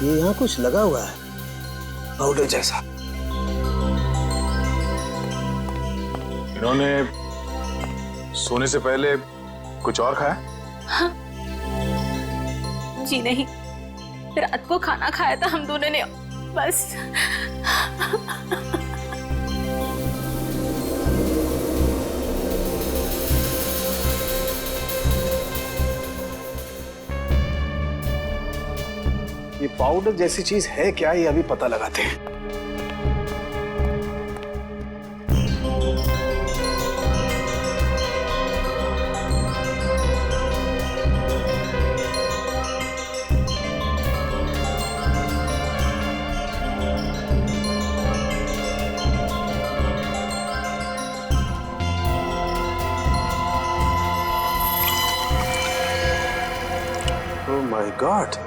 ये यहाँ कुछ लगा हुआ है, पाउडर जैसा। इन्होंने सोने से पहले कुछ और खाया? हाँ। जी नहीं, रात को खाना खाया था हम दोनों ने, बस। ये पाउडर जैसी चीज है क्या, ये अभी पता लगाते हैं। Oh my God!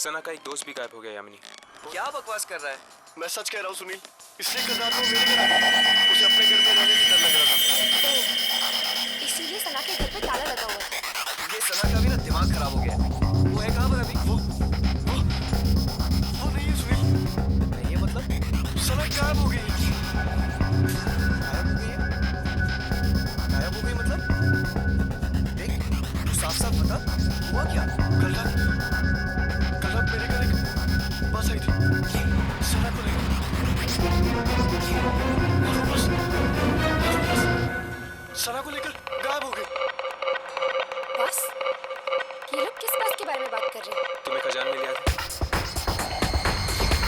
सना का एक दोस्त भी गायब हो गया यामिनी। क्या बकवास कर रहा है? मैं सच कह रहा हूँ सुनील, इसलिए कल रात को मेरे घर उसे अपने घर में रहने से डर लग रहा था। इसीलिए सना के घर पे ताला लगा हुआ था। ये सना का भी ना दिमाग खराब हो गया। वो है कहाँ पर अभी? वो नहीं है सुनील। नहीं है मतलब? सना गायब हो गई। गायब हो गई मतलब? देख, साफ साफ बता, हुआ क्या? कल रात मेरे घर एक बस आई थी, सना को सना को लेकर गायब हो गई। बस? ये लोग किस बात के बारे में बात कर रहे हैं? तुम्हें खजान में लिया था,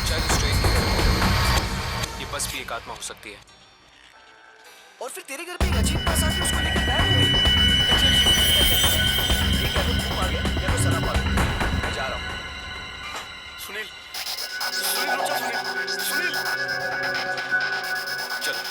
शायद उस ट्रेन की है। ये बस भी एक आत्मा हो सकती है। और फिर तेरे घर पे एक अजीब बस आके उसको लेकर गायब हो गई। ये क्या तो तुम आ गया या तो सना पा गई। मैं जा रहा हूँ। सुनील, सुनील रुक जा सुनील, सुनील। चलो।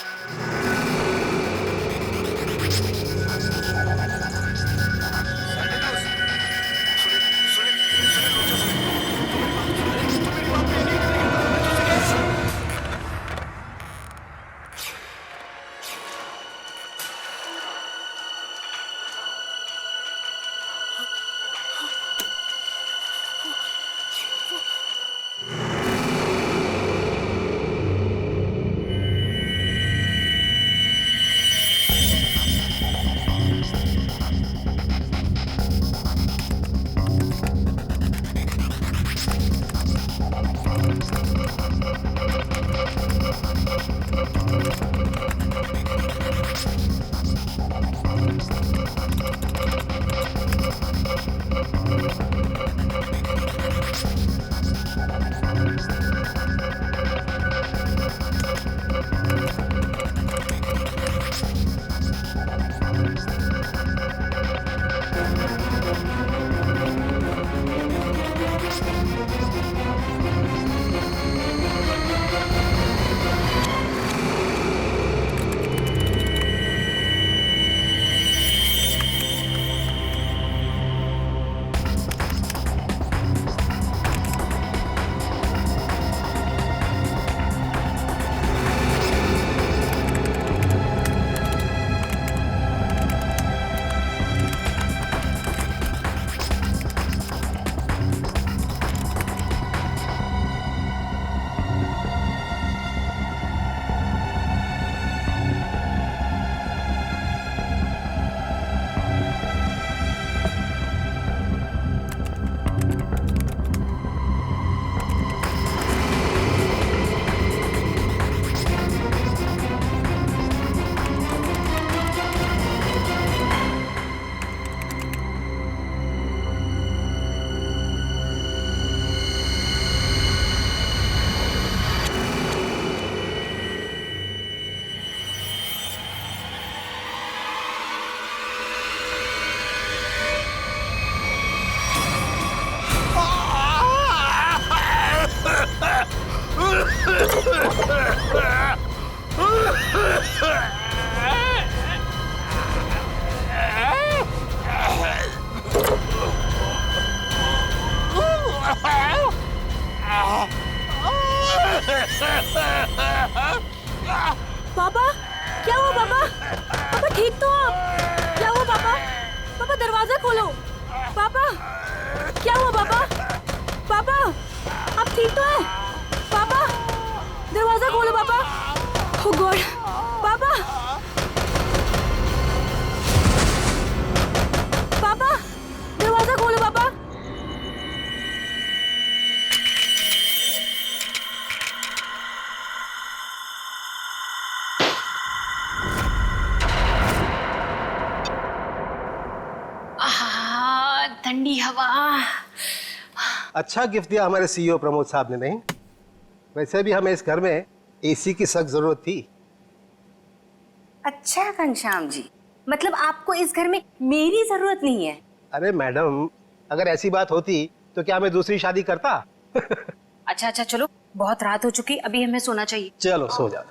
तो हो आप? क्या हुआ पापा? पापा दरवाजा खोलो। पापा क्या हुआ पापा? पापा आप ठीक तो हैं? पापा दरवाजा खोलो पापा। ओह गॉड पापा। पापा दरवाजा खोलो पापा। ठंडी हवा। अच्छा गिफ्ट दिया हमारे सीईओ प्रमोद साहब ने, नहीं? वैसे भी हमें इस घर में एसी की सख्त जरूरत थी। अच्छा घनश्याम जी, मतलब आपको इस घर में मेरी जरूरत नहीं है? अरे मैडम, अगर ऐसी बात होती तो क्या मैं दूसरी शादी करता? अच्छा अच्छा चलो, बहुत रात हो चुकी, अभी हमें सोना चाहिए। चलो सो जाओ।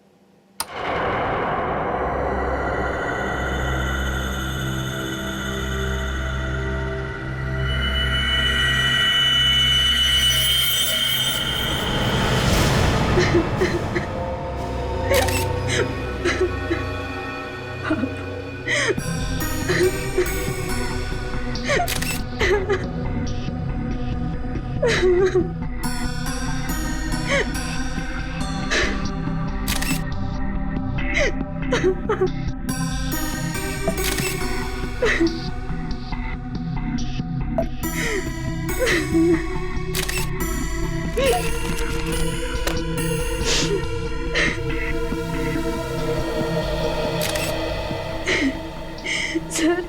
सर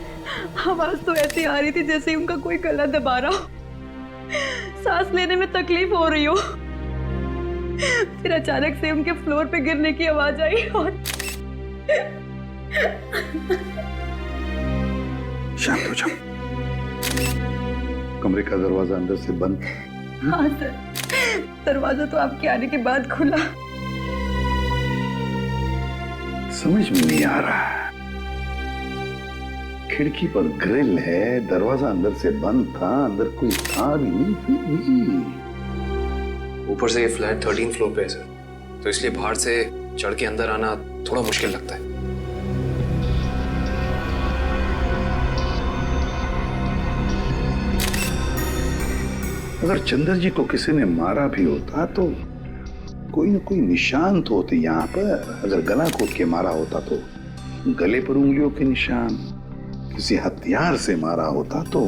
आवाज तो ऐसी आ रही थी जैसे उनका कोई गला दबा रहा हो, सांस लेने में तकलीफ हो रही हो। फिर अचानक से उनके फ्लोर पे गिरने की आवाज आई और शांत हो जाओ। कमरे का दरवाजा अंदर से बंद। हाँ सर, दरवाजा तो आपके आने के बाद खुला। समझ में नहीं आ रहा है, खिड़की पर ग्रिल है, दरवाजा अंदर से बंद था, अंदर कोई था भी नहीं, फिर भी। ऊपर से ये फ्लैट 13 फ्लोर पे है सर, तो इसलिए बाहर से चढ़ के अंदर आना थोड़ा मुश्किल लगता है। अगर चंद्र जी को किसी ने मारा भी होता तो कोई न कोई निशान तो होते यहाँ पर। अगर गला घोट के मारा होता तो गले पर उंगलियों के निशान, किसी हथियार से मारा होता तो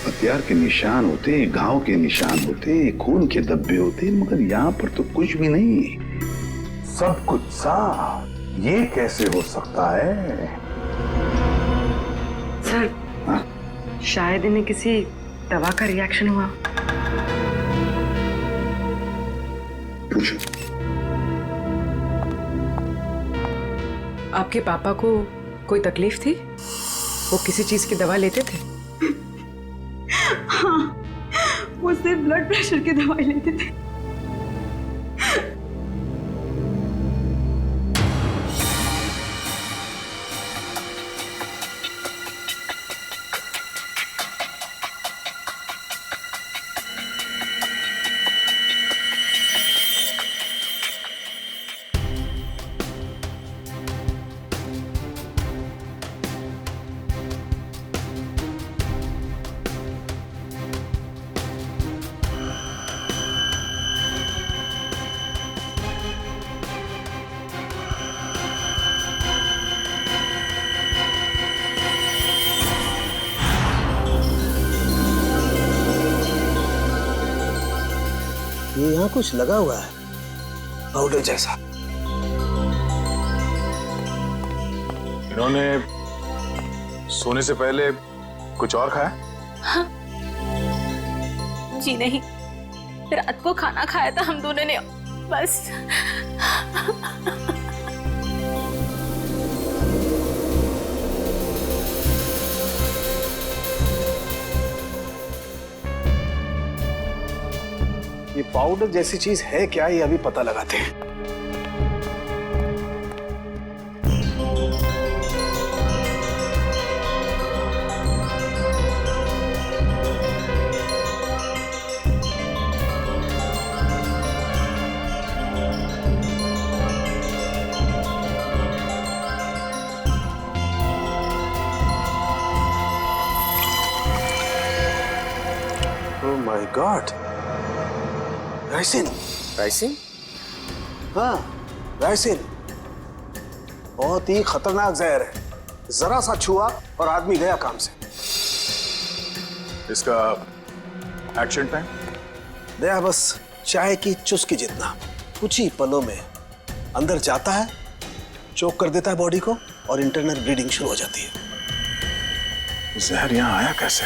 हथियार के निशान होते, घाव के निशान होते, खून के धब्बे होते, मगर यहाँ पर तो कुछ भी नहीं, सब कुछ साफ। ये कैसे हो सकता है? सर हाँ? शायद इन्हें किसी दवा का रिएक्शन हुआ। पूछो। आपके पापा को कोई तकलीफ थी? वो किसी चीज की दवा लेते थे? हाँ, वो सिर्फ ब्लड प्रेशर की दवाई लेते थे। ये यहाँ कुछ लगा हुआ है, पाउडर जैसा। इन्होंने सोने से पहले कुछ और खाया? हाँ। जी नहीं, रात को खाना खाया था हम दोनों ने, बस। ये पाउडर जैसी चीज है क्या, ये अभी पता लगाते हैं। My God, ricin. राइसिन? हाँ, राइसिन बहुत ही खतरनाक जहर है। जरा सा छुआ और आदमी गया काम से। इसका एक्शन टाइम? दया बस चाय की चुस्की जितना, कुछ ही पलों में अंदर जाता है, चोक कर देता है बॉडी को और इंटरनल ब्लीडिंग शुरू हो जाती है। जहर यहाँ आया कैसे?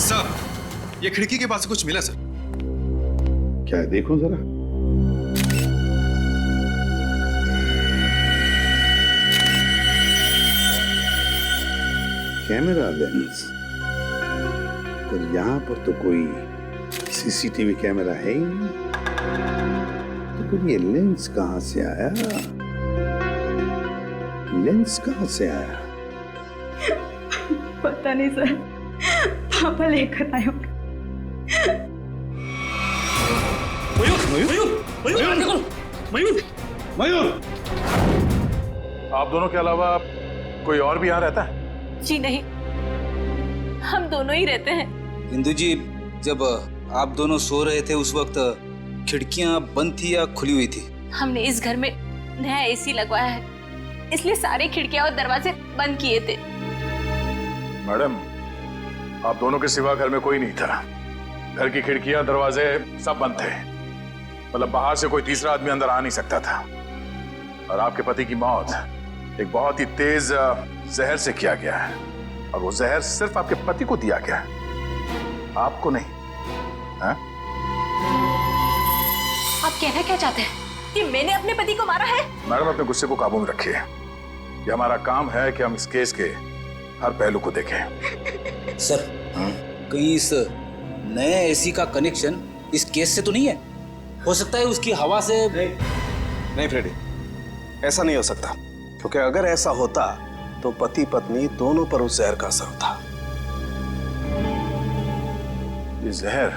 सर, ये खिड़की के पास से कुछ मिला सर। क्या है, देखो जरा। कैमरा लेंस, पर यहाँ पर तो कोई सीसीटीवी कैमरा है ही नहीं। तो फिर ये लेंस कहाँ से आया? लेंस कहाँ से आया? पता नहीं सर, पापा लेकर आए होंगे। मयूर! आप दोनों के अलावा कोई और भी यहाँ रहता है? जी नहीं, हम दोनों ही रहते हैं। इंदु जी, जब आप दोनों सो रहे थे उस वक्त खिड़कियां बंद थी या खुली हुई थी? हमने इस घर में नया एसी लगवाया है, इसलिए सारे खिड़कियां और दरवाजे बंद किए थे। मैडम, आप दोनों के सिवा घर में कोई नहीं था। घर की खिड़कियां दरवाजे सब बंद थे। मतलब बाहर से कोई तीसरा आदमी अंदर आ नहीं सकता था। और आपके पति की मौत एक बहुत ही तेज जहर से किया गया है, और वो जहर सिर्फ आपके पति को दिया गया है, आपको नहीं। हा? आप कहना क्या चाहते हैं कि मैंने अपने पति को मारा है? मैडम, अपने गुस्से को काबू में रखिए। ये हमारा काम है कि हम इस केस के हर पहलू को देखें। सर, कहीं इस नए एसी का कनेक्शन इस केस से तो नहीं है? हो सकता है उसकी हवा से। नहीं फ्रेडी, ऐसा नहीं हो सकता, क्योंकि अगर ऐसा होता तो पति पत्नी दोनों पर उस जहर का असर था। ये जहर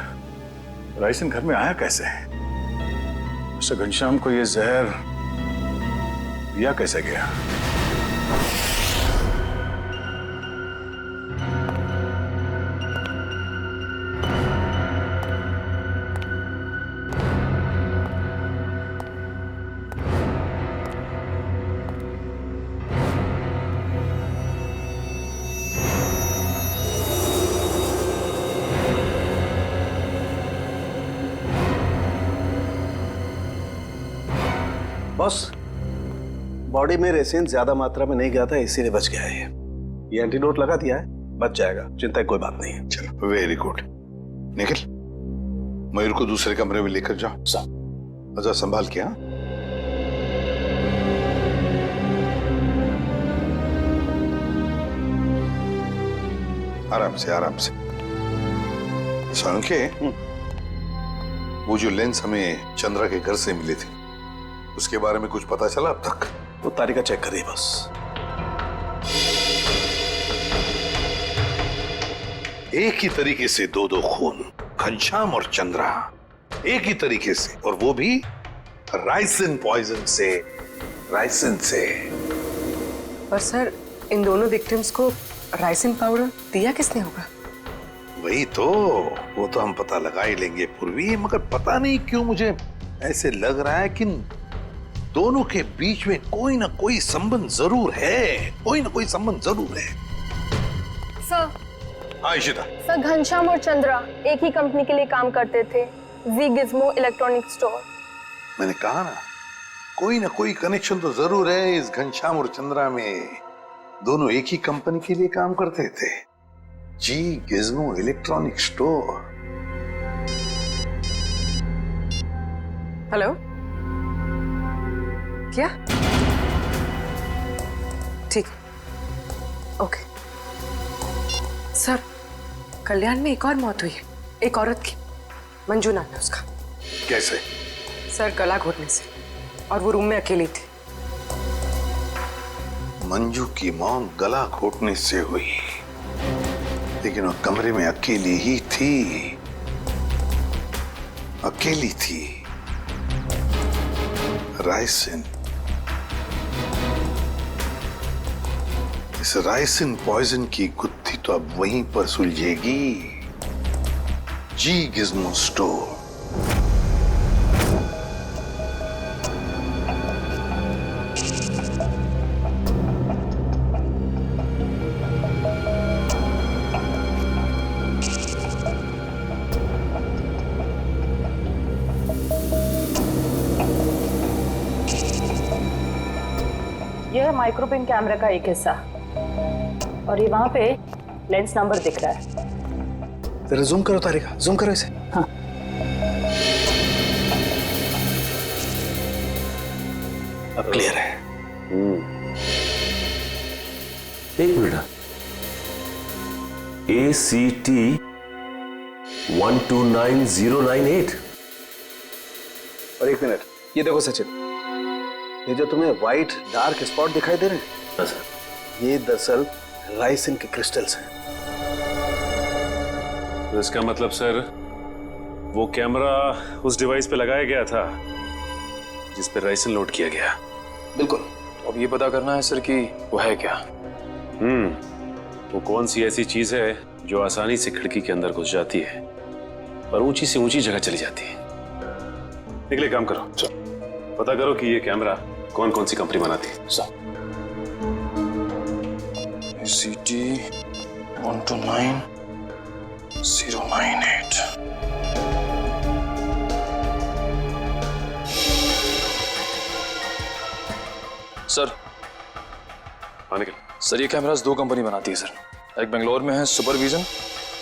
राइसन घर में आया कैसे? मिस्टर घनश्याम को ये जहर दिया कैसे गया? बॉस, बॉडी में रेसिन ज्यादा मात्रा में नहीं गया था, इसीलिए बच गया है। ये एंटीडोट लगा दिया है, बच जाएगा, चिंता की कोई बात नहीं है। चलो, वेरी गुड। निखिल, मयूर को दूसरे कमरे में लेकर जाओ। अच्छा, संभाल के। हाँ, आराम से आराम से। सांके, वो जो लेंस हमें चंद्रा के घर से मिले थे, उसके बारे में कुछ पता चला अब तक? वो तारिका चेक करिए बस। एक ही तरीके से दो खून, घनश्याम और चंद्रा, एक ही तरीके से, और वो भी राइसिन पॉइजन से। राइसिन से। पर सर, इन दोनों विक्टिम्स को राइसिन पाउडर दिया किसने होगा? वही तो, वो तो हम पता लगा ही लेंगे पूर्वी, मगर पता नहीं क्यों मुझे ऐसे लग रहा है कि दोनों के बीच में कोई ना कोई संबंध जरूर है। कोई ना कोई संबंध जरूर है। सर, हाँ इशिता। सर, घनश्याम और चंद्रा एक ही कंपनी के लिए काम करते थे, जी गिज़्मो इलेक्ट्रॉनिक स्टोर। मैंने कहा ना, कोई ना कोई कनेक्शन तो जरूर है इस घनश्याम और चंद्रा में। दोनों एक ही कंपनी के लिए काम करते थे, जी गिज़्मो इलेक्ट्रॉनिक स्टोर। हेलो, क्या? ठीक, ओके। सर, कल्याण में एक और मौत हुई है, एक औरत की। मंजू नाम है उसका। कैसे? सर, गला घोटने से, और वो रूम में अकेली थी। मंजू की मौत गला घोटने से हुई, लेकिन वो कमरे में अकेली ही थी। अकेली थी। राइसिन, इस राइसिन पॉइजन की गुत्थी तो अब वहीं पर सुलझेगी जी गिज्मो स्टोर। यह है माइक्रोपिन कैमरा का एक हिस्सा और ये वहां पे लेंस नंबर दिख रहा है। जरा जूम करो तारिका, जूम करो इसे। हाँ। अब क्लियर है। एक मिनट, ACT 129098। और एक मिनट, ये देखो सचिन, ये जो तुम्हें व्हाइट डार्क स्पॉट दिखाई दे रहे हैं, ये दरअसल राइसिन के क्रिस्टल्स हैं। तो इसका मतलब सर, वो कैमरा उस डिवाइस पे लगाया गया था जिस पे राइसिन लोड किया गया। बिल्कुल। अब ये पता करना है सर कि वो है क्या। वो कौन सी ऐसी चीज है जो आसानी से खिड़की के अंदर घुस जाती है और ऊंची से ऊंची जगह चली जाती है। निकले, काम करो, पता करो कि ये कैमरा कौन कौन सी कंपनी बनाती है। ACT 129098। सर, सर ये कैमरास दो कंपनी बनाती है सर। एक बेंगलोर में है सुपरविजन,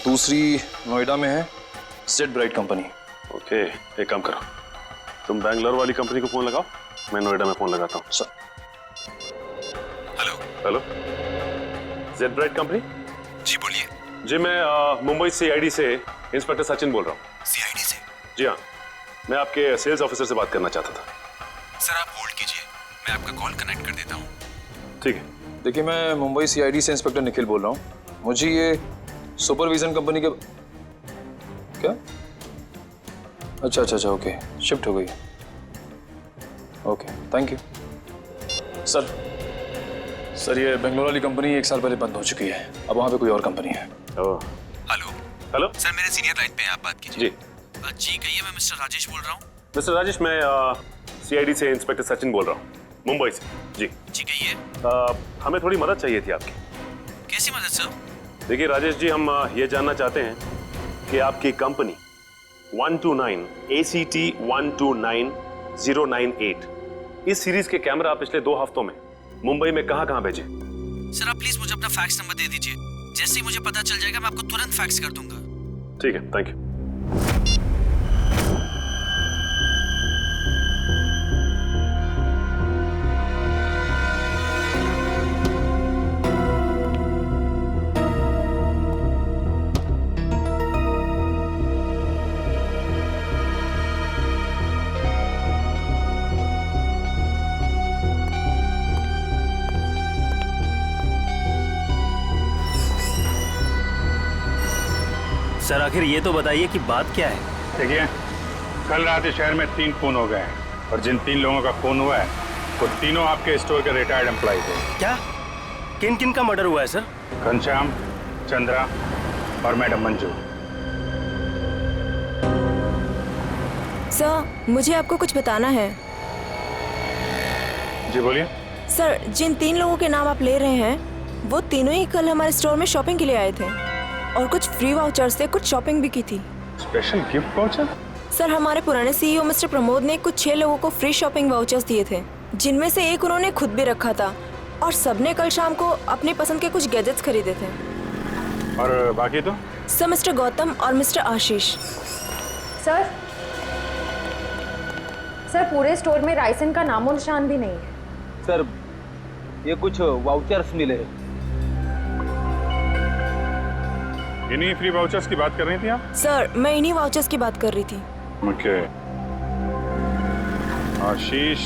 दूसरी नोएडा में है जेड ब्राइट कंपनी। ओके, एक काम करो, तुम बैंगलोर वाली कंपनी को फोन लगाओ, मैं नोएडा में फोन लगाता हूँ। Sir. Hello, Z Bright company? जी बोलिए। जी, मैं मुंबई CID से इंस्पेक्टर सचिन बोल रहा हूँ। CID से? जी हाँ, मैं आपके सेल्स ऑफिसर से बात करना चाहता था। सर आप होल्ड कीजिए, मैं आपका कॉल कनेक्ट कर देता हूँ। ठीक है। देखिए, मैं मुंबई CID से इंस्पेक्टर निखिल बोल रहा हूँ। मुझे ये सुपरविजन कंपनी के क्या? अच्छा, ओके, शिफ्ट हो गई। Okay, thank you. सर ये बेंगलोर वाली कंपनी 1 साल पहले बंद हो चुकी है, अब वहाँ पे कोई और कंपनी है। हेलो सर मेरे सीनियर लाइन पे आप बात कीजिए। जी जी कहिए, मैं मिस्टर राजेश बोल रहा हूँ। मिस्टर राजेश, मैं CID से इंस्पेक्टर सचिन बोल रहा हूँ, मुंबई से। जी कहिए। हमें थोड़ी मदद चाहिए थी आपकी। कैसी मदद सर? देखिए राजेश जी, हम ये जानना चाहते हैं कि आपकी कंपनी 129 ACT 129098 इस सीरीज के कैमरा पिछले 2 हफ्तों में मुंबई में कहां भेजे? सर आप प्लीज मुझे अपना फैक्स नंबर दे दीजिए, जैसे ही मुझे पता चल जाएगा मैं आपको तुरंत फैक्स कर दूंगा। ठीक है, थैंक यू। सर आखिर ये तो बताइए कि बात क्या है? देखिए, कल रात इस शहर में 3 खून हो गए हैं और जिन 3 लोगों का खून हुआ है वो तीनों आपके स्टोर के रिटायर्ड एम्प्लॉय थे। क्या? किन किन का मर्डर हुआ है सर? घनश्याम, चंद्रा और मैडम मंजू। सर, मुझे आपको कुछ बताना है। जी बोलिए। सर, जिन 3 लोगों के नाम आप ले रहे हैं वो तीनों ही कल हमारे स्टोर में शॉपिंग के लिए आए थे और कुछ फ्री वाउचर से कुछ शॉपिंग भी की थी। Special gift voucher? सर, हमारे पुराने CEO मिस्टर प्रमोद ने कुछ 6 लोगों को फ्री शॉपिंग वाउचर्स दिए थे, जिनमें से एक उन्होंने खुद भी रखा था और सबने कल शाम को अपनी पसंद के कुछ गैजेट्स खरीदे थे। और बाकी तो? सर, मिस्टर गौतम और मिस्टर आशीष। सर पूरे स्टोर में राइसन का नामो निशान भी नहीं है। सर ये कुछ वाउचर्स मिले। इन्हीं फ्री वाउचर्स की बात कर रही थी आप? सर, मैं इन्हीं वाउचर्स की बात कर रही थी। ओके। आशीष,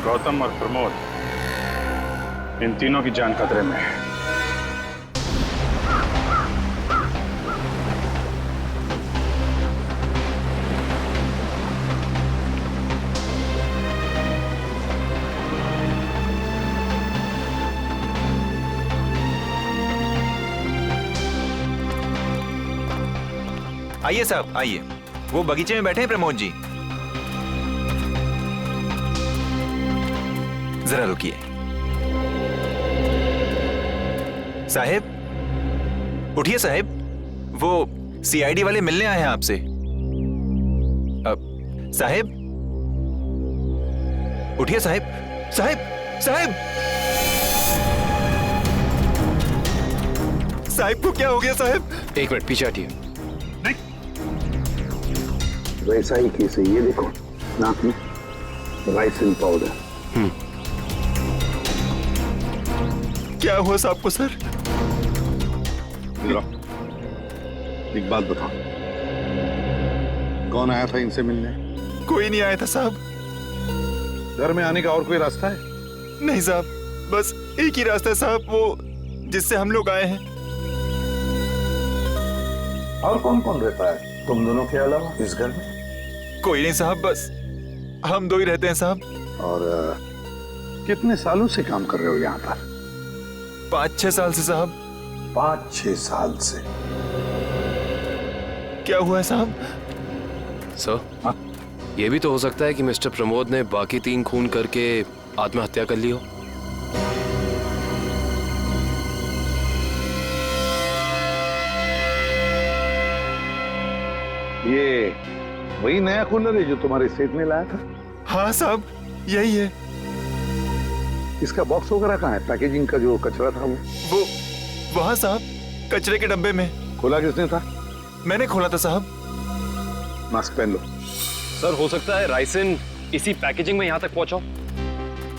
गौतम और प्रमोद, इन तीनों की जान खतरे में है। आइए साहब आइए, वो बगीचे में बैठे हैं प्रमोद जी। जरा रुकिए। साहब उठिए साहब, वो सीआईडी वाले मिलने आए हैं आपसे। साहब उठिए साहब, साहब साहब साहब को क्या हो गया साहब? एक मिनट पीछे हटिए। वैसा ही केस है, ये देखो नाक में राइसिन पाउडर। क्या हुआ साहब को सर? एक बात बताओ, कौन आया था इनसे मिलने? कोई नहीं आया था साहब। घर में आने का और कोई रास्ता है? नहीं साहब, बस एक ही रास्ता है साहब, वो जिससे हम लोग आए हैं। और कौन कौन रहता है तुम दोनों के अलावा इस घर में? कोई नहीं साहब, बस हम दो ही रहते हैं साहब। और कितने सालों से काम कर रहे हो यहाँ पर? 5-6 साल से साहब। 5-6 साल से? क्या हुआ है साहब? सर, ये भी तो हो सकता है कि मिस्टर प्रमोद ने बाकी 3 खून करके आत्महत्या कर ली हो। ये वही नया कूलर है जो तुम्हारे सेठ ने लाया था? हाँ साहब, यही है। इसका बॉक्स वगैरह कहाँ है? पैकेजिंग का जो कचरा था वो वहाँ साहब, कचरे के डब्बे में। खोला किसने था? मैंने खोला था साहब। मास्क पहन लो। सर, हो सकता है राइसिन इसी पैकेजिंग में यहाँ तक पहुंचा।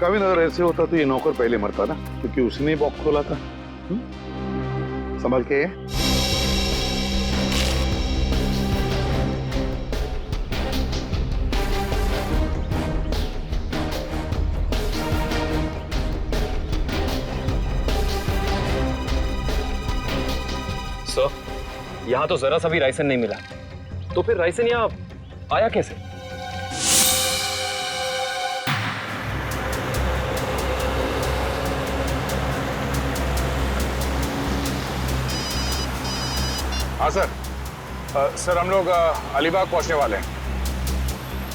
कभी अगर ऐसे होता तो ये नौकर पहले मरता ना, क्योंकि उसने बॉक्स खोला था। संभल के। सर, यहाँ तो जरा सा भी राइसिन नहीं मिला, तो फिर राइसिन यहाँ आया कैसे? हाँ सर। सर हम लोग अलीबाग पहुंचने वाले हैं।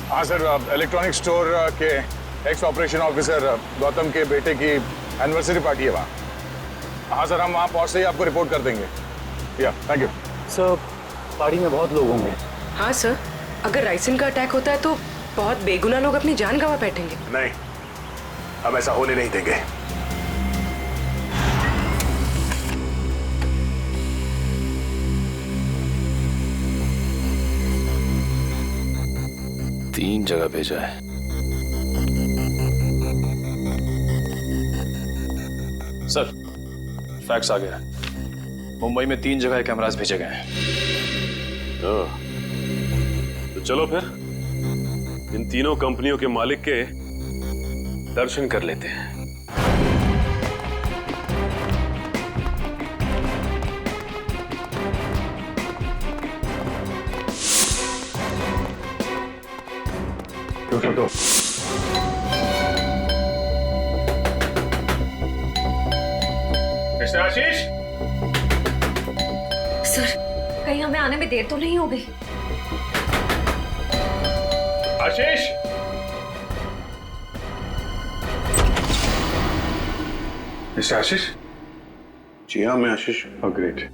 हाँ सर, इलेक्ट्रॉनिक स्टोर के एक्स ऑपरेशन ऑफिसर गौतम के बेटे की एनिवर्सरी पार्टी है वहाँ। हाँ सर, हम वहाँ पहुँचते ही आपको रिपोर्ट कर देंगे। या थैंक यू सर। पार्टी में बहुत लोग होंगे। हाँ सर, अगर राइसिन का अटैक होता है तो बहुत बेगुनाह लोग अपनी जान गंवा बैठेंगे। नहीं, हम ऐसा होने नहीं देंगे। तीन जगह भेजा है। सर, फैक्स आ गया। मुंबई में 3 जगह कैमरास भेजे गए हैं। तो चलो फिर इन तीनों कंपनियों के मालिक के दर्शन कर लेते हैं। तो मिस्टर आशीष। सर, कहीं हमें आने में देर तो नहीं हो गई? आशीष, मिस्टर आशीष। जी हाँ, मैं आशीष। ग्रेट।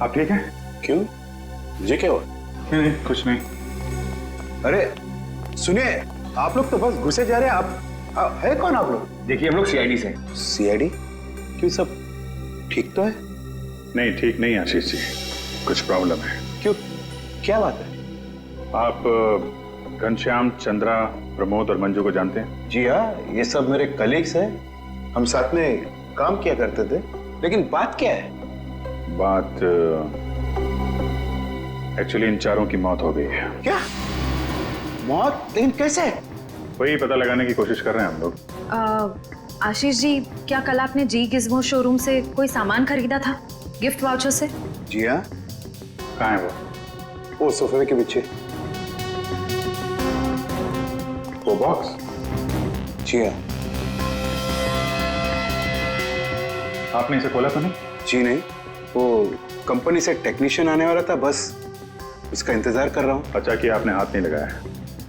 आप ठीक हैं? क्यों, मुझे क्या हुआ? नहीं, कुछ नहीं। अरे सुनिए, आप लोग तो बस घुसे जा रहे हैं। आप है कौन आप लोग? देखिए, हम लोग सीआईडी से। सीआईडी? क्यों, सब ठीक तो है? नहीं, ठीक नहीं आशीष जी, कुछ प्रॉब्लम है। क्यों, क्या बात है? आप घनश्याम, चंद्रा, प्रमोद और मंजू को जानते हैं? जी हाँ, ये सब मेरे कलीग्स हैं। हम साथ में काम किया करते थे। लेकिन बात क्या है? बात एक्चुअली इन चारों की मौत हो गई है। क्या मौत? लेकिन कैसे? वही पता लगाने की कोशिश कर रहे हैं हम लोग। आशीष जी, क्या कल आपने जी गिज़्मो शोरूम से कोई सामान खरीदा था गिफ्ट वाउचर से? जी हाँ। कहाँ है वो सोफे के पीछे। वो बॉक्स? जी हाँ। आपने इसे खोला तो नहीं? जी नहीं, वो कंपनी से टेक्नीशियन आने वाला था, बस इसका इंतजार कर रहा हूँ। अच्छा कि आपने हाथ नहीं लगाया।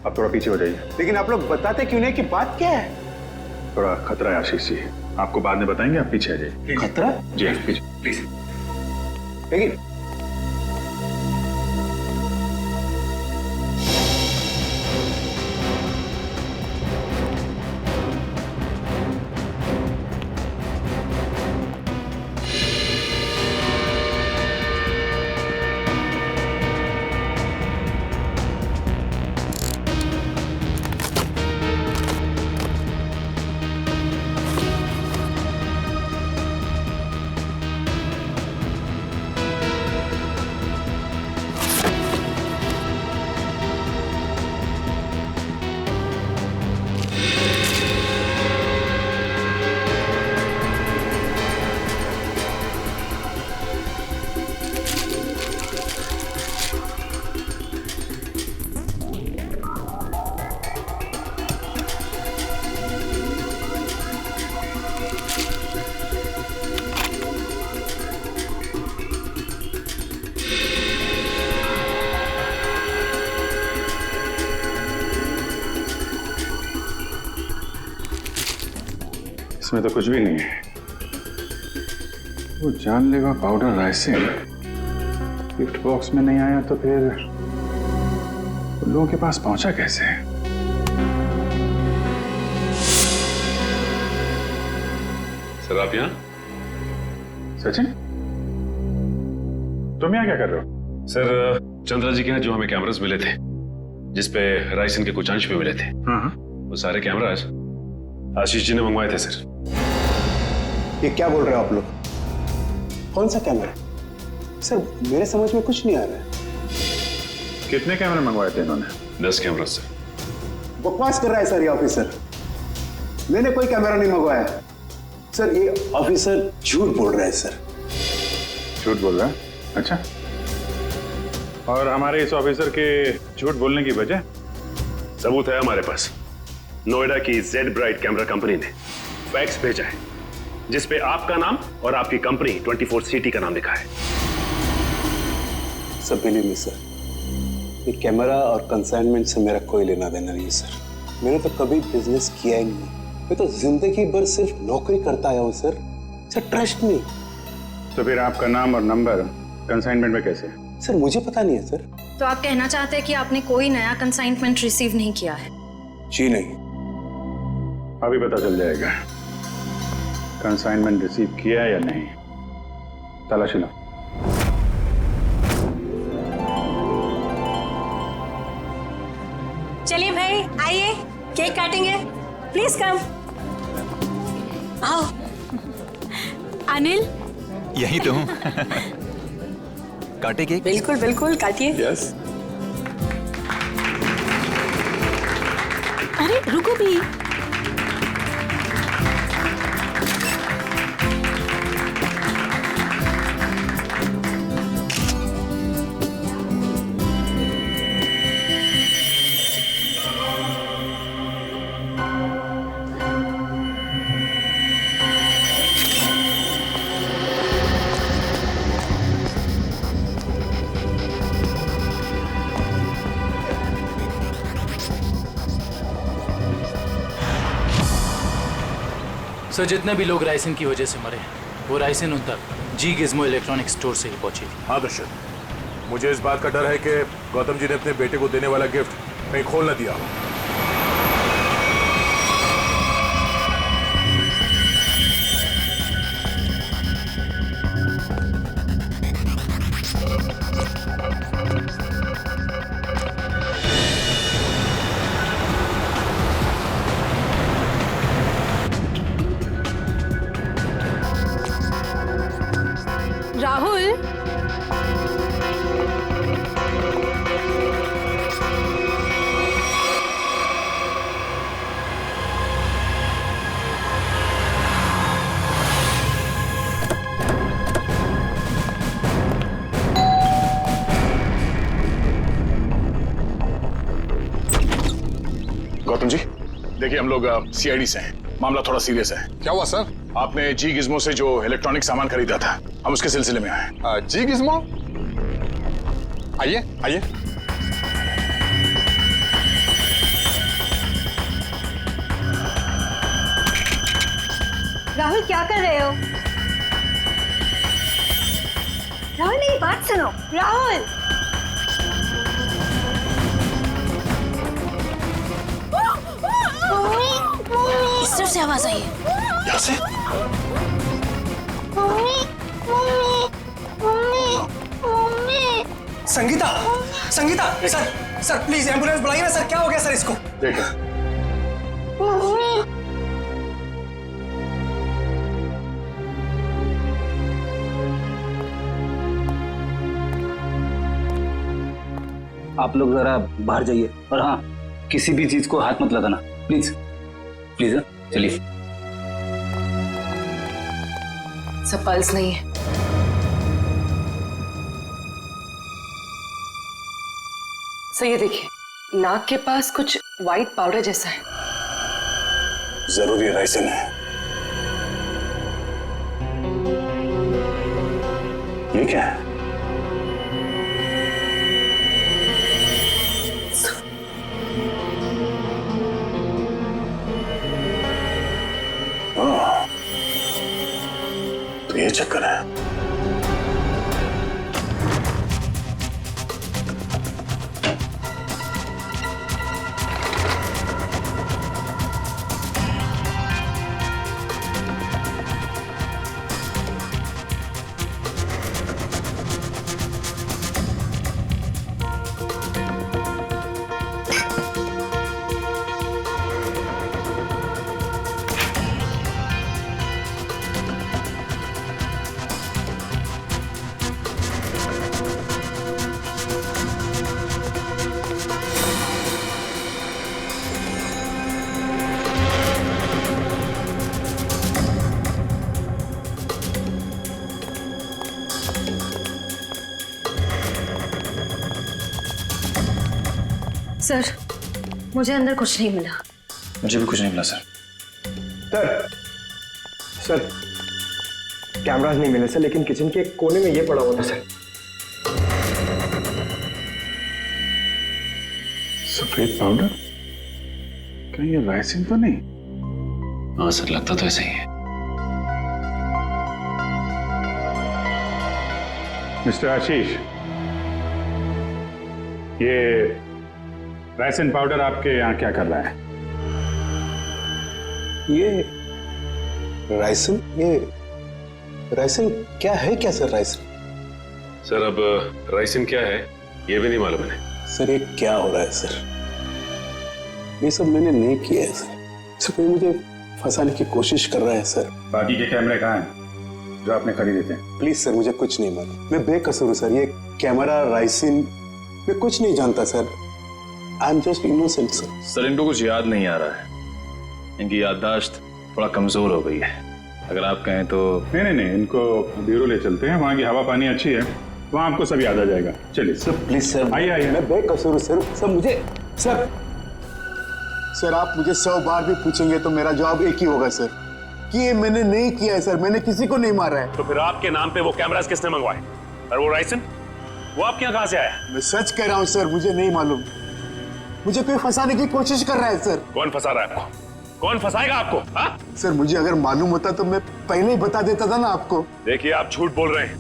अब थोड़ा पीछे हो जाइए। लेकिन आप लोग बताते क्यों नहीं कि बात क्या है? थोड़ा खतरा है आशीष जी, आपको बाद में बताएंगे, आप पीछे आ जाइए। खतरा? जी पीछे प्लीज। लेकिन इसमें तो कुछ भी नहीं है। वो जानलेवा पाउडर राइसिन गिफ्ट बॉक्स में नहीं आया तो फिर उन लोगों के पास पहुंचा कैसे? सर आप यहाँ? सचिन, तुम यहाँ क्या कर रहे हो? सर चंद्रा जी के यहाँ जो हमें कैमरास मिले थे जिसपे राइसिन के कुछ अंश भी मिले थे, वो सारे कैमरास आशीष जी ने मंगवाए थे सर। ये क्या बोल रहे हो आप लोग? कौन सा कैमरा? सर मेरे समझ में कुछ नहीं आ रहा है। कितने कैमरे मंगवाए थे इन्होंने? 10 कैमरा सर। बकवास कर रहा है सर ये ऑफिसर। मैंने कोई कैमरा नहीं मंगवाया सर। ये ऑफिसर झूठ बोल रहा है सर। झूठ बोल रहा है? अच्छा, और हमारे इस ऑफिसर के झूठ बोलने की वजह? सबूत है हमारे पास। नोएडा की जेड ब्राइट कैमरा कंपनी ने फैक्स भेजा है जिसपे आपका नाम और आपकी कंपनी 24 सिटी का नाम लिखा है। सब बिलीव मी सर, ये कैमरा और कंसाइनमेंट से मेरा कोई लेना देना नहीं सर। मैंने तो कभी बिजनेस किया ही नहीं। मैं तो जिंदगी भर सिर्फ नौकरी करता आया हूँ सर। Sir trust me. तो फिर आपका नाम और नंबर कंसाइनमेंट में कैसे? सर मुझे पता नहीं है सर। तो आप कहना चाहते हैं कि आपने कोई नया कंसाइनमेंट रिसीव नहीं किया है? जी नहीं। अभी पता चल जाएगा कंसाइनमेंट रिसीव किया है या नहीं। तलाशी लो। चलिए भाई आइए, केक काटेंगे। Please come. आओ। अनिल, यही तो हूँ। काटे केक? बिल्कुल बिल्कुल काटिए। यस। अरे रुको भी। सर जितने भी लोग राइसिन की वजह से मरे वो राइसिन उन तक जी गिज़्मो इलेक्ट्रॉनिक स्टोर से ही पहुंची थी। हाँ दर्शक, मुझे इस बात का डर है कि गौतम जी ने अपने बेटे को देने वाला गिफ्ट कहीं खोल न दिया। राहुल, गौतम जी देखिए, हम लोग सीआईडी से हैं। मामला थोड़ा सीरियस है। क्या हुआ सर? आपने जी गिज़्मो से जो इलेक्ट्रॉनिक सामान खरीदा था, हम उसके सिलसिले में आए। जी गिज़्मो? आइए आइए। राहुल क्या कर रहे हो? राहुल मेरी बात सुनो। राहुल इस तरफ से आवाज आई है। यहाँ से? Sangeeta, Sangeeta, sir please ambulance बुलाइए ना सर। क्या हो गया सर इसको? देखो आप लोग जरा बाहर जाइए और हाँ, किसी भी चीज को हाथ मत लगाना प्लीज प्लीज। चलिए। सब पल्स नहीं है। सर ये देखिए, नाक के पास कुछ वाइट पाउडर जैसा है। जरूरी राइसन है। ये क्या है? तो ये चक्कर है। सर, मुझे अंदर कुछ नहीं मिला। मुझे भी कुछ नहीं मिला सर। सर कैमरास नहीं मिले सर, लेकिन किचन के कोने में ये पड़ा हुआ था सर। सफेद पाउडर? कहीं ये राइसिन तो नहीं? हाँ सर, लगता तो ऐसा ही है। मिस्टर आशीष, ये राइसिन पाउडर आपके यहाँ क्या कर रहा है? ये राइसन क्या है? क्या सर राइसन? सर अब राइसिन क्या है ये भी नहीं मालूम है। सर ये क्या हो रहा है सर? ये सब मैंने नहीं किया है सर। कोई मुझे फंसाने की कोशिश कर रहा है सर। बाकी के कैमरे कहाँ हैं जो आपने खरीदे थे? प्लीज सर, मुझे कुछ नहीं मालूम। मैं बेकसूर हूँ सर। ये कैमरा, राइसिन, मैं कुछ नहीं जानता sir. I am just innocent sir. Sir इनको कुछ याद नहीं आ रहा है। इनकी याददाश्त थोड़ा कमजोर हो गई है। अगर आप कहें तो। नहीं, इनको ब्यूरो ले चलते हैं। वहाँ की हवा पानी अच्छी है, वहाँ आपको सब याद आ जाएगा। चलिए सर प्लीज सर। आइए। मैं बेकसूर हूँ सर। सर मुझे सर आप मुझे 100 बार भी पूछेंगे तो मेरा जवाब एक ही होगा सर, कि ये मैंने नहीं किया है सर। मैंने किसी को नहीं मारा है। तो फिर आपके नाम पे वो कैमरास किसने मंगवाए? और वो राइसिन वो आपके यहाँ कहाँ से आया? मैं सच कह रहा हूँ सर, मुझे नहीं मालूम। मुझे कोई फंसाने की कोशिश कर रहा है सर। कौन फंसा रहा है आपको? कौन फंसाएगा आपको? हाँ? सर मुझे अगर मालूम होता तो मैं पहले ही बता देता था ना आपको। देखिए आप झूठ बोल रहे हैं।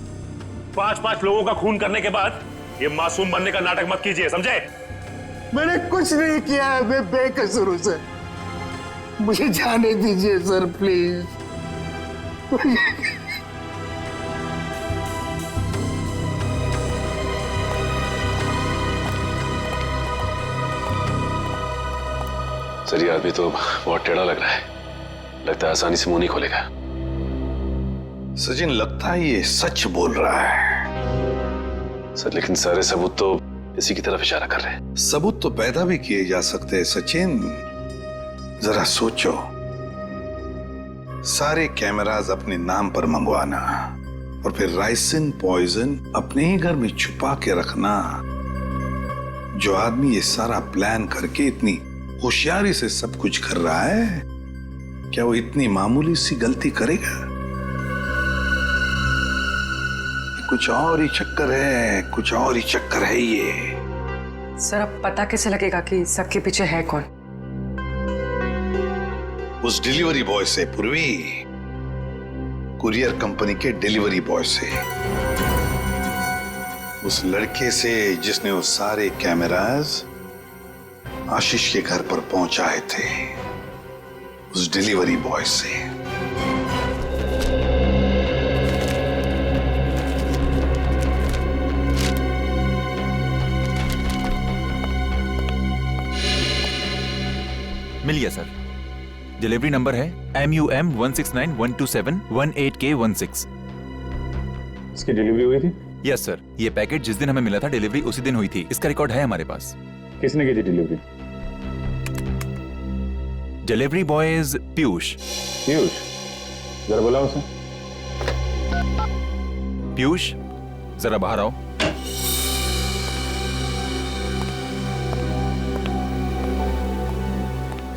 5-5 लोगों का खून करने के बाद ये मासूम बनने का नाटक मत कीजिए, समझे? मैंने कुछ नहीं किया है। मैं बेकसूर हूं सर। मुझे जाने दीजिए सर प्लीज। सर ये आदमी तो बहुत टेढ़ा लग रहा है। लगता है आसानी से मुंह नहीं खोलेगा। सचिन, लगता है ये सच बोल रहा है। सर लेकिन सारे सबूत तो इसी की तरफ इशारा कर रहे हैं। सबूत तो पैदा भी किए जा सकते हैं सचिन। जरा सोचो, सारे कैमरास अपने नाम पर मंगवाना और फिर राइसिन पॉइजन अपने ही घर में छुपा के रखना। जो आदमी ये सारा प्लान करके इतनी होशियारी से सब कुछ कर रहा है, क्या वो इतनी मामूली सी गलती करेगा? कुछ और ही चक्कर है, कुछ और ही चक्कर है ये। सर अब पता कैसे लगेगा कि सबके पीछे है कौन? उस डिलीवरी बॉय से पूर्वी, कुरियर कंपनी के डिलीवरी बॉय से, उस लड़के से जिसने वो सारे कैमरास आशीष के घर पर पहुंचाए थे, उस डिलीवरी बॉय से। मिल गया सर। डिलीवरी नंबर है MUM 169127128K16। इसकी डिलीवरी हुई थी? यस सर, ये पैकेट जिस दिन हमें मिला था डिलीवरी उसी दिन हुई थी। इसका रिकॉर्ड है हमारे पास। किसने की थी delivery? Delivery boy is Piyush. Piyush, जरा बुलाओ उसे। पीयूष, जरा बाहर आओ।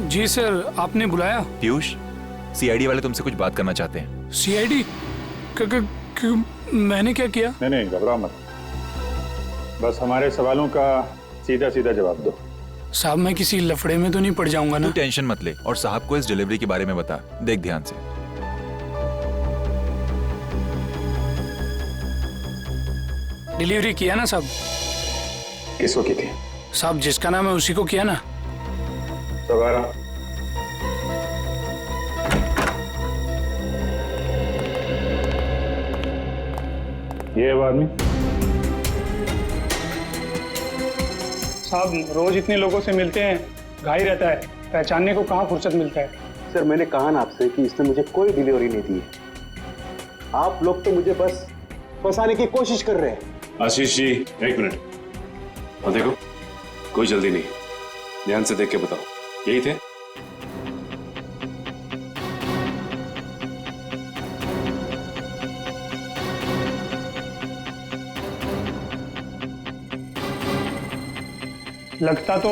जी सर, आपने बुलाया? पीयूष, CID वाले तुमसे कुछ बात करना चाहते हैं। CID? मैंने क्या किया? नहीं, घबराओ मत, बस हमारे सवालों का सीधा सीधा जवाब दो। साहब मैं किसी लफड़े में तो नहीं पड़ जाऊंगा ना? तू टेंशन मत ले और साहब को इस डिलीवरी के बारे में बता। देख ध्यान से। डिलीवरी किया ना साहब? किसको की थी? साहब जिसका नाम है उसी को किया ना। सवारा। ये वो आदमी? साहब रोज इतने लोगों से मिलते हैं, घाई रहता है, पहचानने को कहाँ फुर्सत मिलता है। सर मैंने कहा ना आपसे कि इसने मुझे कोई डिलीवरी नहीं दी। आप लोग तो मुझे बस फंसाने की कोशिश कर रहे हैं। आशीष जी, एक मिनट। और देखो, कोई जल्दी नहीं, ध्यान से देख के बताओ, यही थे? लगता तो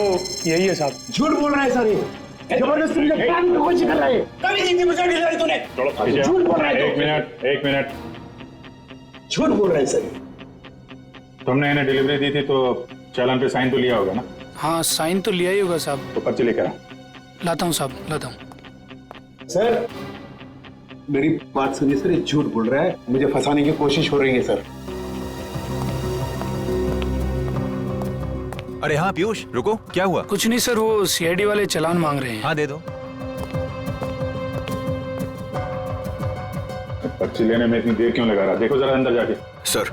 यही है साहब। झूठ बोल रहा है सर, ये जबरदस्ती मुझे पकड़ने की कोशिश कर रहा है। कभी नहीं दी मुझे डिलीवरी तूने। झूठ बोल रहा है। एक मिनट। झूठ बोल रहा है सर। तुमने इन्हें डिलीवरी दी थी तो चालान पे साइन तो लिया होगा ना? हाँ साइन तो लिया ही होगा साहब। तो पर्ची लेकर आ। लाता हूँ साहब, लाता हूँ। सर मेरी बात सुनिए सर, ये झूठ बोल रहा है, मुझे फंसाने की कोशिश हो रही है सर। अरे हाँ पीयूष, रुको, क्या हुआ? कुछ नहीं सर, वो CID वाले चालान मांग रहे हैं। हाँ दे दो। पर्ची लेने में इतनी देर क्यों लगा रहा? देखो जरा अंदर जाके। सर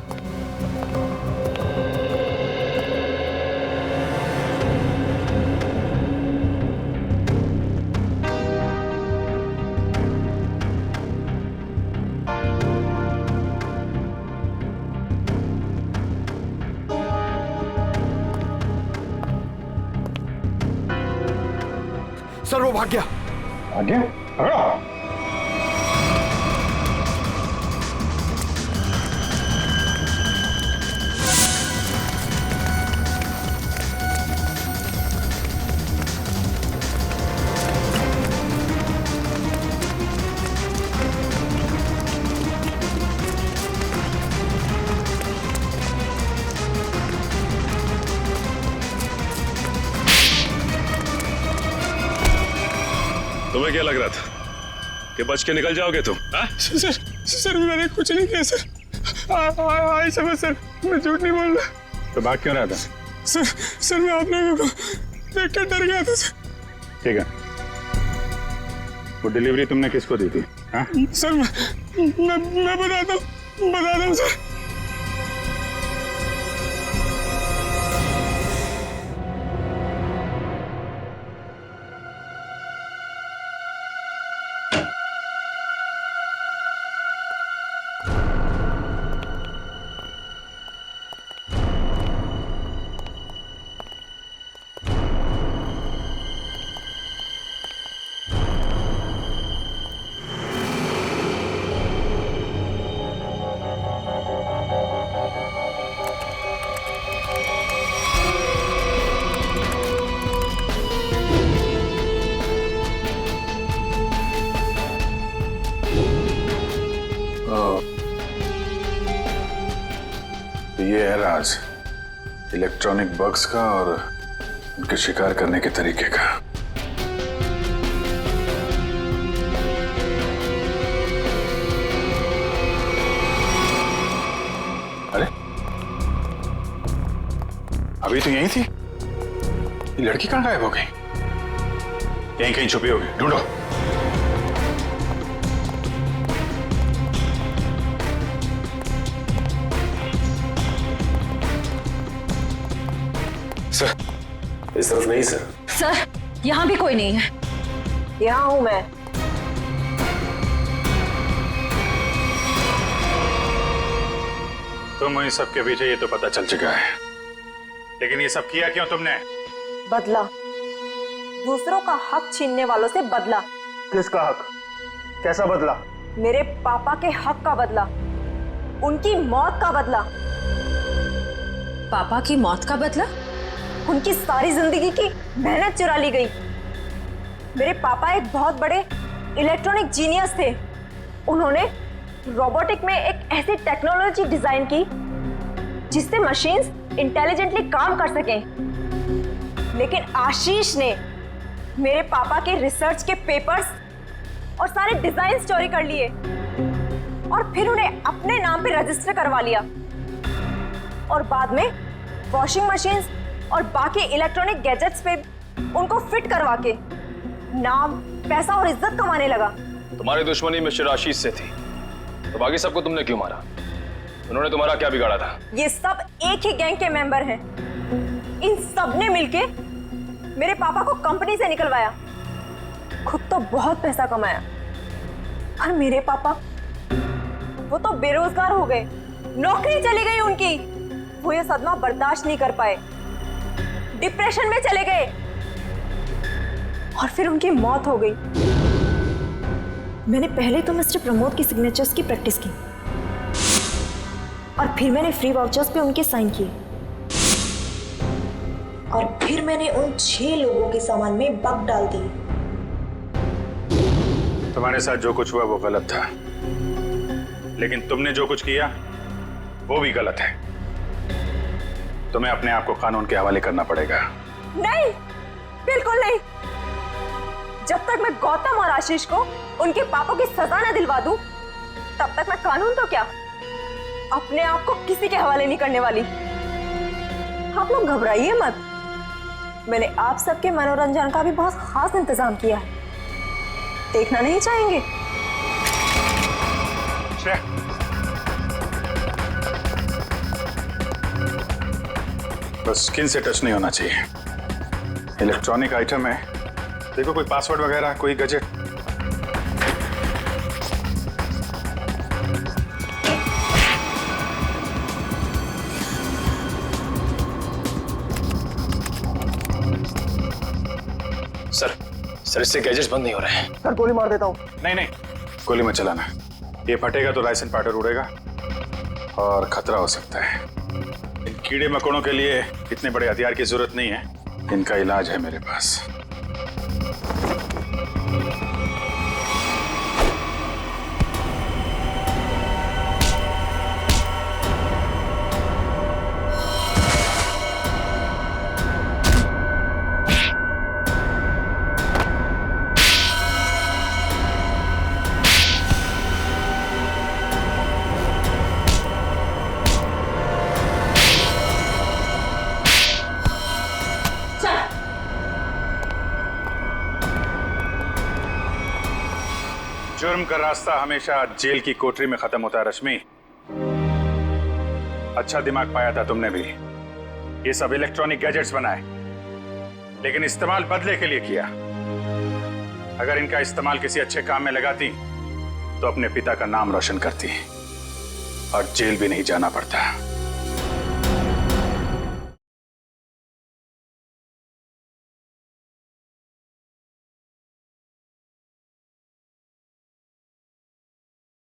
सर वो भाग गया। भाग गया? पकड़ो। तुम्हें क्या लग रहा था कि बच के निकल जाओगे तुम? सर मैंने कुछ नहीं किया सर। आई समझ सर, मैं झूठ नहीं बोल रहा। तो भाग क्यों रहा था? सर मैं आप लोगों को देख कर डर गया था सर। ठीक है, वो डिलीवरी तुमने किसको दी थी? हाँ? सर मैं बताता हूँ सर। तो ये है राज इलेक्ट्रॉनिक बग्स का और उनके शिकार करने के तरीके का। अरे अभी तो यहीं थी, ये लड़की कहां गायब हो गई? यहीं कहीं छुपी होगी, ढूंढो। सर इस तरफ नहीं सर। सर यहाँ भी कोई नहीं है। यहाँ हूं मैं। तुम इन सब के पीछे ये तो पता चल चुका है, लेकिन ये सब किया क्यों तुमने? बदला, दूसरों का हक छीनने वालों से बदला। किसका हक? कैसा बदला? मेरे पापा के हक का बदला, उनकी मौत का बदला। पापा की मौत का बदला? उनकी सारी जिंदगी की मेहनत चुरा ली गई। मेरे पापा एक बहुत बड़े इलेक्ट्रॉनिक जीनियस थे। उन्होंने रोबोटिक में एक ऐसी टेक्नोलॉजी डिजाइन की जिससे मशीन्स इंटेलिजेंटली काम कर सकें। लेकिन आशीष ने मेरे पापा के रिसर्च के पेपर्स और सारे डिजाइन चोरी कर लिए और फिर उन्हें अपने नाम पे रजिस्टर करवा लिया और बाद में वॉशिंग मशीन्स और बाकी इलेक्ट्रॉनिक गैजेट्स पे उनको फिट करवा के नाम, पैसा और इज्जत कमाने लगा। तुम्हारी दुश्मनी मिस्टर आशीष से थी, तो बाकी सबको तुमने क्यों मारा? उन्होंने तुम्हारा क्या बिगाड़ा था? ये सब एक ही गैंग के मेंबर हैं। इन सब ने मिलके मेरे पापा को कंपनी से निकलवाया। खुद तो बहुत पैसा कमाया, पर मेरे पापा वो तो बेरोजगार हो गए, नौकरी चली गई उनकी। वो ये सदमा बर्दाश्त नहीं कर पाए, डिप्रेशन में चले गए और फिर उनकी मौत हो गई। मैंने पहले तो मिस्टर प्रमोद की सिग्नेचर्स की प्रैक्टिस की और फिर मैंने फ्री वाउचर्स पे उनके साइन किए और फिर मैंने उन 6 लोगों के सामान में बग डाल दी। तुम्हारे साथ जो कुछ हुआ वो गलत था, लेकिन तुमने जो कुछ किया वो भी गलत है। तुम्हें अपने आप को कानून के हवाले करना पड़ेगा। नहीं, बिल्कुल नहीं। जब तक मैं गौतम और आशीष को उनके पापों की सजा न दिलवा दूं, तब तक मैं कानून तो क्या, अपने आप को किसी के हवाले नहीं करने वाली। आप लोग घबराइए मत, मैंने आप सबके मनोरंजन का भी बहुत खास इंतजाम किया है। देखना नहीं चाहेंगे? बस स्किन से टच नहीं होना चाहिए। इलेक्ट्रॉनिक आइटम है, देखो कोई पासवर्ड वगैरह, कोई गैजेट। सर इससे गैजेट्स बंद नहीं हो रहे हैं। सर गोली मार देता हूँ। नहीं नहीं, गोली मत चलाना। ये फटेगा तो लाइसेंस पाउडर उड़ेगा और खतरा हो सकता है। इन कीड़े मकोड़ों के लिए इतने बड़े हथियार की जरूरत नहीं है, इनका इलाज है मेरे पास। जुर्म का रास्ता हमेशा जेल की कोठरी में खत्म होता है रश्मि। अच्छा दिमाग पाया था तुमने भी। ये सब इलेक्ट्रॉनिक गैजेट्स बनाए, लेकिन इस्तेमाल बदले के लिए किया। अगर इनका इस्तेमाल किसी अच्छे काम में लगाती तो अपने पिता का नाम रोशन करती और जेल भी नहीं जाना पड़ता।